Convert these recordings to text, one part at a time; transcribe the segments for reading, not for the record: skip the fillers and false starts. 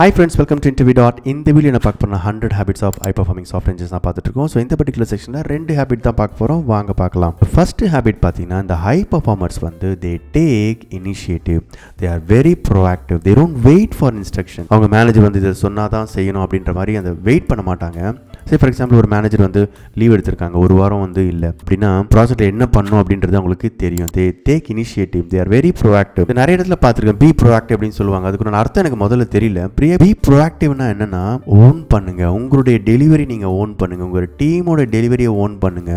Hi friends, welcome to InterviewDOT. இந்த video நான் பார்க்க போறேன் 100 habits of high performing software engineers நான் பார்த்துட்டு இருக்கோம். ஸோ இந்த பர்டிகுலர் செக்ஷனில் 2 ஹேபிட் தான் பார்க்க போகிறோம். வாங்க பார்க்கலாம். ஃபர்ஸ்ட் ஹேபிட் பார்த்தீங்கன்னா இந்த ஹை பர்ஃபார்மர்ஸ் வந்து they take initiative. They are very proactive. They don't wait for instruction. அவங்க மேனேஜர் வந்து இதை சொன்னால் தான் செய்யணும் அப்படின்ற மாதிரி அந்த வெயிட் பண்ண மாட்டாங்க. சரி ஃபார் எக்ஸாம்பிள் ஒரு மேனேஜர் வந்து லீவ் எடுத்திருக்காங்க, ஒரு வாரம் வந்து இல்லை அப்படின்னா ப்ராஜெக்ட் என்ன பண்ணணும் அப்படின்றது அவங்களுக்கு தெரியும். They take initiative, they are very proactive. நிறைய இடத்துல பார்த்துருக்கேன் பி ப்ரோஆக்டிவ் அப்படின்னு சொல்லுவாங்க. அதுக்கு அர்த்தம் எனக்கு முதல்ல தெரியல. பி ப்ரோஆக்டிவ்னா என்னன்னா ஓன் பண்ணுங்க, உங்களுடைய டெலிவரி நீங்க ஓன் பண்ணுங்க, உங்க டீமோட டெலிவரியை ஓன் பண்ணுங்க,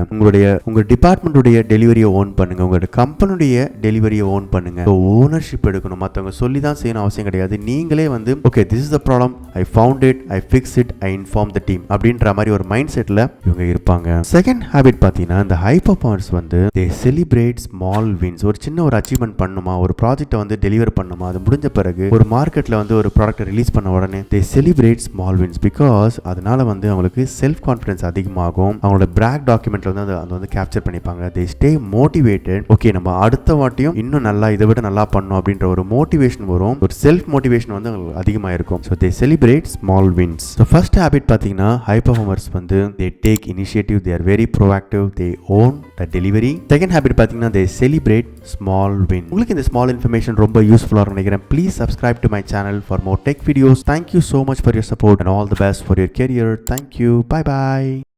உங்க டிபார்ட்மெண்ட்டுடைய டெலிவரியை ஓன் பண்ணுங்க, உங்களோட கம்பெனியுடைய டெலிவரியை ஓன் பண்ணுங்க. ஓனர்ஷிப் எடுக்கணும், மற்றவங்க சொல்லி தான் செய்யணும் அவசியம் கிடையாது. நீங்களே வந்து okay this is the problem, I found it, I fix it, I inform the team அப்படின்ற மாதிரி ஒரு மைண்ட் செட்ல இவங்க இருப்பாங்க. செகண்ட் ஹேபிட் பார்த்தீங்கன்னா இந்த ஹை பர்ஃபார்மர்ஸ் வந்து தே செலிப்ரேட் ஸ்மால் வின்ஸ். ஒரு சின்ன ஒரு அச்சீவ்மெண்ட் பண்ணுமா, ஒரு ப்ராஜெக்ட்டை வந்து டெலிவர் பண்ணுமா, அது முடிஞ்ச பிறகு ஒரு மார்க்கெட்ல வந்து ஒரு ப்ராடக்ட்டை ரிலீஸ் பண்ண உடனே தே செலிப்ரேட் ஸ்மால் வின்ஸ். பிகாஸ் அதனால வந்து அவங்களுக்கு செல்ஃப் கான்ஃபிடன்ஸ் அதிகமாகும். அவங்களோட பிராக் டாக்குமெண்ட்ல வந்து அதை வந்து கேப்சர் பண்ணிப்பாங்க. தே ஸ்டே மோட்டிவேட்டட். ஓகே நம்ம அடுத்த வாட்டியும் இன்னும் நல்லா இதை விட நல்லா பண்ணணும் அப்படின்ற ஒரு மோட்டிவேஷன் வரும். ஒரு செல்ஃப் மோட்டிவேஷன் வந்து அவங்களுக்கு அதிகமாக இருக்கும். So they celebrate small wins. So first habit பார்த்தீங்கன்னா ஹை பர்ஃபார்மர்ஸ் வந்து they take initiative, they are very proactive, they own the delivery. Second habit பார்த்தீங்கன்னா they celebrate small win. உங்களுக்கு இந்த small information ரொம்ப யூஸ்ஃபுல்லாக நினைக்கிறேன். Please subscribe to my channel for more tech videos. Thank you so much for your support and all the best for your career. Thank you. Bye bye.